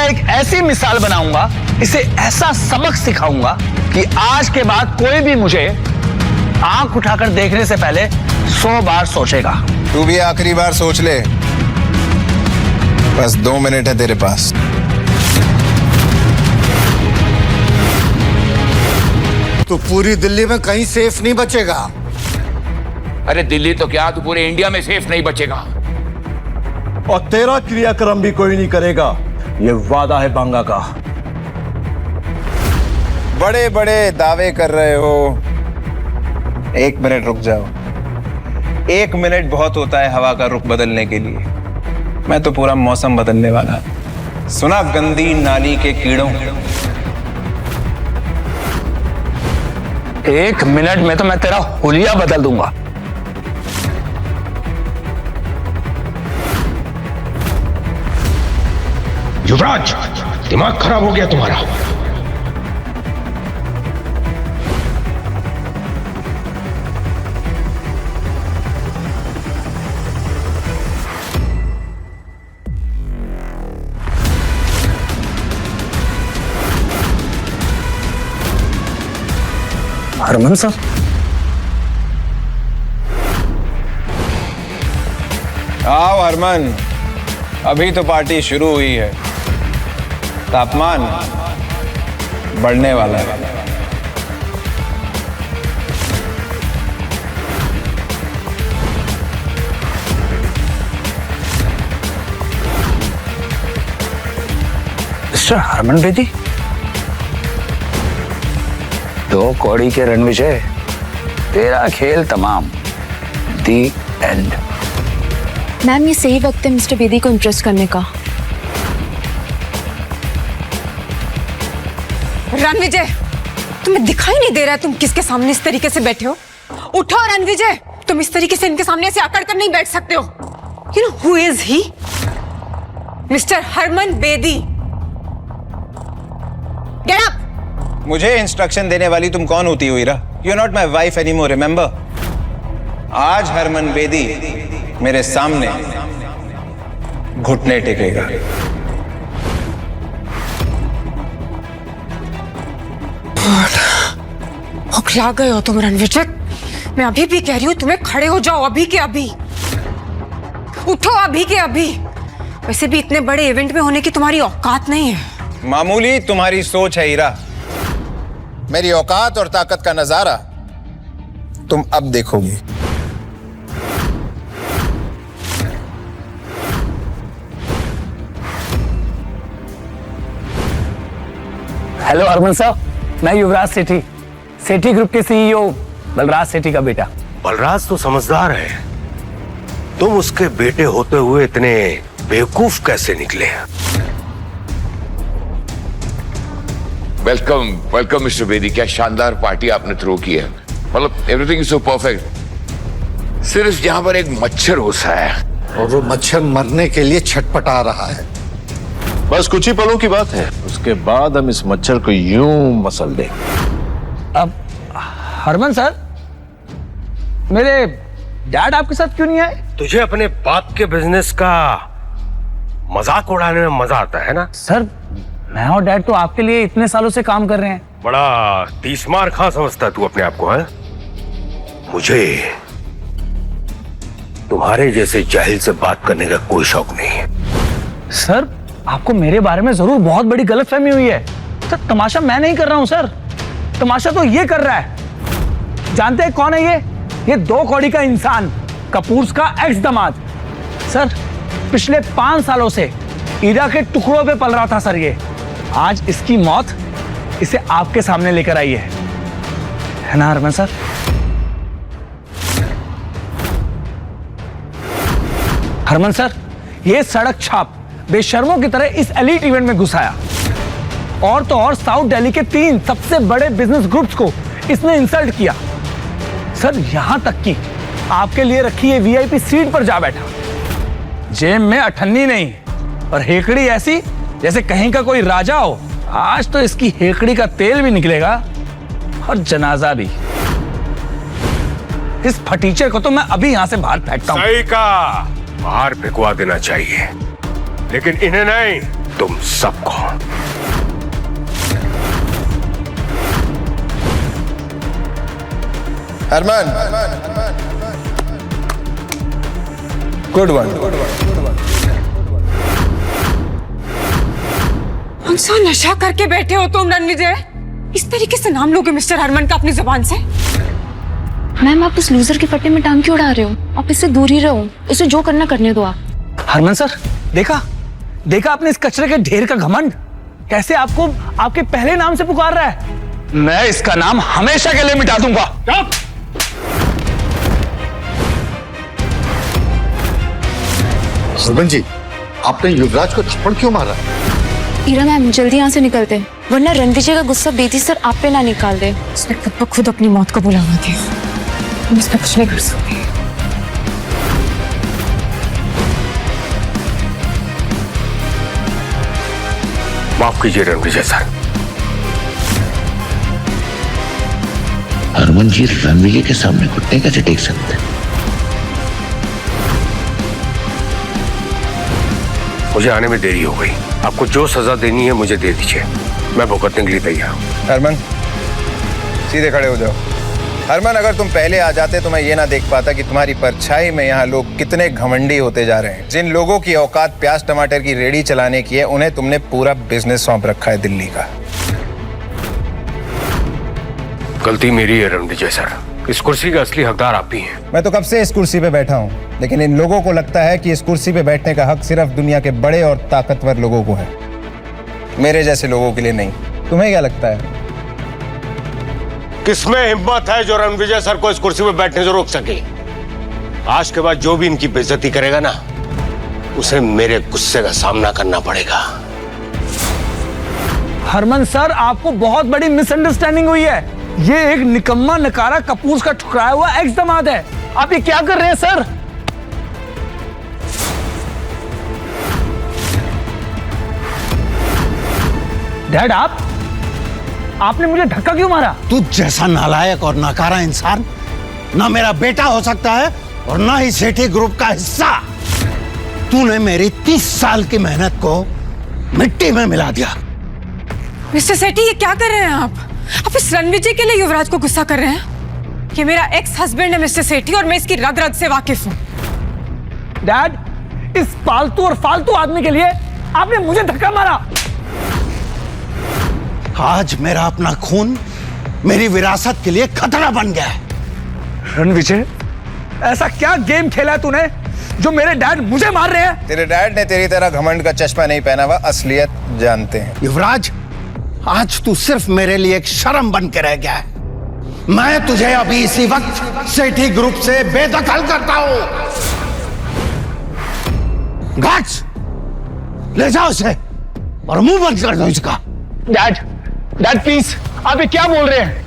मैं एक ऐसी मिसाल बनाऊंगा, इसे ऐसा सबक सिखाऊंगा कि आज के बाद कोई भी मुझे आंख उठाकर देखने से पहले 100 बार सोचेगा। तू भी आखिरी बार सोच ले, बस 2 मिनट है तेरे पास। तू पूरी दिल्ली में कहीं सेफ नहीं बचेगा। अरे दिल्ली तो क्या, तू पूरे इंडिया में सेफ नहीं बचेगा। और तेरा क्रियाक्रम भी कोई नहीं करेगा, ये वादा है बांगा का। बड़े बड़े दावे कर रहे हो। 1 मिनट रुक जाओ। 1 मिनट बहुत होता है हवा का रुख बदलने के लिए। मैं तो पूरा मौसम बदलने वाला। सुना गंदी नाली के कीड़ों। 1 मिनट में तो मैं तेरा हुलिया बदल दूंगा। युवराज, दिमाग खराब हो गया तुम्हारा। हरमन सर, आओ हरमन, अभी तो पार्टी शुरू हुई है। तापमान बढ़ने वाला है। मिस्टर हरमन बेदी, 2 कौड़ी के रणविजय, तेरा खेल तमाम। दी एंड। मैम, ये सही वक्त है मिस्टर बेदी को इम्प्रेस करने का। रणविजय, तुम्हें दिखाई नहीं दे रहा है तुम किसके सामने इस तरीके से बैठे हो? उठो रणविजय, तुम इस तरीके से इनके सामने ऐसे आकड़ कर नहीं बैठ सकते हो। You know who is he? Mister Harman Bedi. Get up. मुझे इंस्ट्रक्शन देने वाली तुम कौन होती हो Heera? You are not my wife any more, remember. आज हरमन बेदी मेरे सामने घुटने टेकेगा। हौखला गए हो तुम रणविजय। मैं अभी भी कह रही हूँ तुम्हें खड़े हो जाओ, अभी के अभी। उठो अभी के अभी। वैसे भी इतने बड़े इवेंट में होने की तुम्हारी औकात नहीं है। मामूली तुम्हारी सोच है हीरा। मेरी औकात और ताकत का नजारा तुम अब देखोगी। हेलो हरमन साहब, मैं युवराज सेठी, सेठी ग्रुप के सीईओ बलराज सेठी का बेटा। बलराज तो समझदार है, तुम उसके बेटे होते हुए इतने बेवकूफ कैसे निकले? Welcome welcome mister Bedi. क्या शानदार पार्टी आपने थ्रो की है। मतलब एवरीथिंग इज सो परफेक्ट। सिर्फ यहाँ पर एक मच्छर घुसा है और वो मच्छर मरने के लिए छटपटा रहा है। बस कुछ ही पलों की बात है, उसके बाद हम इस मच्छर को यूं मसल दें। अब हरमन सर, मेरे डैड आपके साथ क्यों नहीं आए? तुझे अपने बाप के बिजनेस का मजाक उड़ाने में मजा आता है ना? सर, मैं और डैड तो आपके लिए इतने सालों से काम कर रहे हैं। बड़ा तीसमार खां समझता है तू अपने आप को, है? मुझे तुम्हारे जैसे जाहिल से बात करने का कोई शौक नहीं है। सर, आपको मेरे बारे में जरूर बहुत बड़ी गलतफहमी हुई है। सर, तमाशा मैं नहीं कर रहा हूं सर, तमाशा तो ये कर रहा है। जानते हैं कौन है ये 2 कौड़ी का इंसान, कपूर्स का एक्स दामाद। सर, पिछले 5 सालों से ईरा के टुकड़ों पे पल रहा था सर ये। आज इसकी मौत इसे आपके सामने लेकर आई है ना हरमन सर? हरमन सर, ये सड़क छाप बेशर्मों की तरह इस एलीट इवेंट में घुसाया, और तो और साउथ दिल्ली के 3 सबसे बड़े बिजनेस ग्रुप्स को इसने इंसल्ट किया। सर, यहां तक कि आपके लिए रखी ये वीआईपी सीट पर जा बैठा। जेब में अठन्नी नहीं और हेकड़ी ऐसी जैसे कहीं का कोई राजा हो। आज तो इसकी हेकड़ी का तेल भी निकलेगा और जनाजा भी। इस फटीचे को तो मैं अभी यहां से बाहर फेंकता हूं। सही का बाहर फेंकवा देना चाहिए, लेकिन इन्हें नहीं। तुम सबको। Harman, good one. कौन सा नशा करके बैठे हो तुम रणविजय? इस तरीके से नाम लोगे मिस्टर हरमन का अपनी जुबान से? मैम आप उस लूजर के फट्टे में टांग क्यों उड़ा रहे हो? आप इससे दूर ही रहो, इसे जो करना करने दो आप। हरमन सर, देखा देखा आपने इस कचरे के ढेर का घमंड, कैसे आपको आपके पहले नाम से पुकार रहा है। मैं इसका नाम हमेशा के लिए मिटा दूंगा। हरमन जी, आपने युवराज को थप्पड़ क्यों मारा? ईरा मैम जल्दी यहाँ से निकलते, वरना रणविजय का गुस्सा बेदी सर आप पे ना निकाल दे। उसने खुद ब खुद अपनी मौत को बुलावा दिया, हम इस पे कुछ नहीं कर सकते। माफ कीजिए रणविजय सर। हरमन जी रणविजय के सामने घुटने कैसे टेक सकते हैं? मुझे आने में देरी हो गई, आपको जो सजा देनी है मुझे दे दीजिए, मैं भुगतने के लिए तैयार हूं। हरमन, सीधे खड़े हो जाओ। हरमन, अगर तुम पहले आ जाते तो मैं ये ना देख पाता कि तुम्हारी परछाई में यहाँ लोग कितने घमंडी होते जा रहे हैं। जिन लोगों की औकात प्याज टमाटर की रेडी चलाने की है, उन्हें तुमने पूरा बिजनेस सौंप रखा है दिल्ली का। गलती मेरी है रणविजय सर, इस कुर्सी का असली हकदार आप ही हैं। मैं तो कब से इस कुर्सी पे बैठा हूँ, लेकिन इन लोगों को लगता है कि इस कुर्सी पे बैठने का हक सिर्फ दुनिया के बड़े और ताकतवर लोगों को है, मेरे जैसे लोगों के लिए नहीं। तुम्हें क्या लगता है? किसमें हिम्मत है जो रणविजय सर को इस कुर्सी पे बैठने से रोक सके? आज के बाद जो भी इनकी बेइज्जती करेगा ना, उसे मेरे गुस्से का सामना करना पड़ेगा। हरमन सर, आपको बहुत बड़ी मिसअंडरस्टैंडिंग हुई है। ये एक निकम्मा नकारा कपूस का ठुकराया हुआ एक्स दामाद है। आप ये क्या कर रहे हैं सर? डैड, आपने मुझे धक्का क्यों मारा? तू जैसा नालायक और नकारा इंसान ना मेरा बेटा हो सकता है और ना ही सेठी ग्रुप का हिस्सा। तूने मेरी 30 साल की मेहनत को मिट्टी में मिला दिया। मिस्टर सेठी, ये क्या कर रहे हैं आप इस रणविजय के लिए युवराज को गुस्सा कर रहे हैं? ये मेरा एक्स हस्बैंड है मिस्टर सेठी, और मैं इसकी रग रग से वाकिफ हूं। डैड, इस पालतू और फालतू आदमी के लिए आपने मुझे धक्का मारा। आज मेरा अपना खून मेरी विरासत के लिए खतरा बन गया है। रणविजय, ऐसा क्या गेम खेला है तूने जो मेरे डैड मुझे मार रहे हैं? तेरे डैड ने तेरी तरह घमंड का चश्मा नहीं पहना हुआ, असलियत जानते हैं। युवराज, आज तू सिर्फ मेरे लिए एक शर्म बन के रह गया है। मैं तुझे अभी इसी वक्त सेठी ग्रुप से बेदखल करता हूं। गार्ड्स, ले जाओ इसे और मुंह बंद कर दो इसका। डैड प्लीज, आप ये क्या बोल रहे हैं?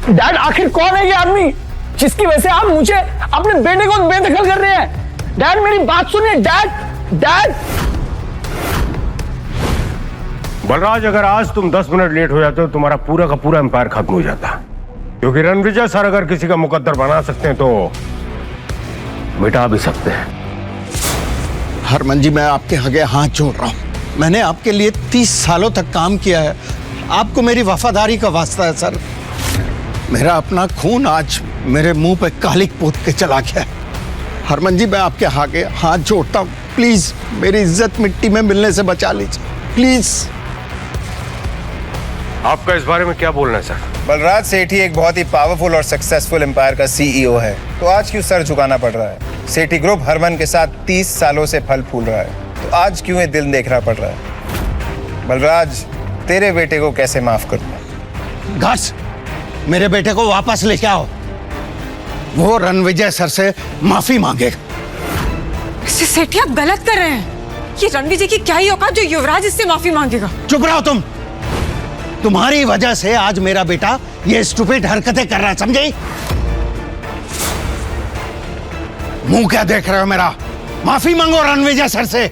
डैड, आखिर कौन है ये आदमी जिसकी वजह से आप मुझे अपने बेटे को बेदखल कर रहे हैं? डैड, मेरी बात सुनिए। डैड। बलराज, अगर आज तुम 10 मिनट लेट हो जाते हो तुम्हारा पूरा का पूरा एम्पायर खत्म हो जाता, क्योंकि रणविजय सर अगर किसी का मुकद्दर बना सकते हैं तो मिटा भी सकते हैं। हरमन जी, मैं आपके आगे हाथ जोड़ रहा हूं। मैंने आपके लिए 30 सालों तक काम किया है। आपको मेरी वफादारी का वास्ता है सर। मेरा अपना खून आज मेरे मुंह पे कालिक पोत के चला गया है। हरमन जी, मैं आपके आगे हाथ जोड़ता हूं, प्लीज मेरी इज्जत मिट्टी में मिलने से बचा लीजिए, प्लीज। आपका इस बारे में क्या बोलना है सर? बलराज सेठी एक बहुत ही पावरफुल और सक्सेसफुल एम्पायर का सीईओ है, तो आज क्यों सर झुकाना पड़ रहा है? सेठी ग्रुप हरमन के साथ 30 सालों से फल फूल रहा है, तो आज क्यों ये दिल देखना पड़ रहा है? बलराज, तेरे बेटे को कैसे माफ करूं? घास, मेरे बेटे को वापस लेके आओ। वो रणविजय सर से माफी मांगेगा। मिस्टर सेठी, आप गलत कर रहे हैं। ये रणविजय की क्या ही औकात जो युवराज इससे माफी मांगेगा? चुप रहो तुम। तुम्हारी वजह से आज मेरा बेटा ये स्टूपिड हरकतें कर रहा है, समझे? मुंह क्या देख रहे हो मेरा? माफी मांगो रणविजय सर से।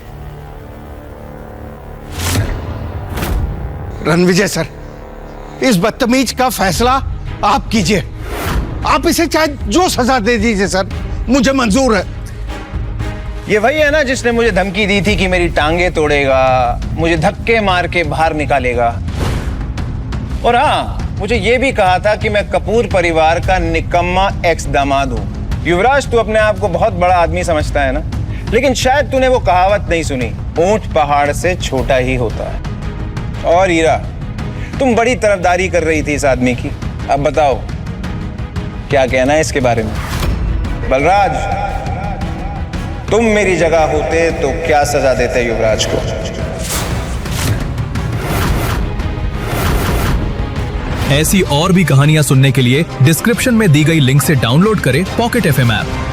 रणविजय सर, इस बदतमीज का फैसला आप कीजिए। आप इसे चाहे जो सजा दे दीजिए सर, मुझे मंजूर है। ये वही है ना जिसने मुझे धमकी दी थी कि मेरी टांगे तोड़ेगा, मुझे धक्के मार के बाहर निकालेगा। और हाँ, मुझे ये भी कहा था कि मैं कपूर परिवार का निकम्मा एक्स दामाद हूं। युवराज, तू अपने आप को बहुत बड़ा आदमी समझता है ना, लेकिन शायद तूने वो कहावत नहीं सुनी, ऊंट पहाड़ से छोटा ही होता है। और हीरा, तुम बड़ी तरफदारी कर रही थी इस आदमी की। अब बताओ क्या कहना है इसके बारे में? बलराज, तुम मेरी जगह होते तो क्या सजा देते युवराज को? ऐसी और भी कहानियां सुनने के लिए डिस्क्रिप्शन में दी गई लिंक से डाउनलोड करें पॉकेट FM ऐप।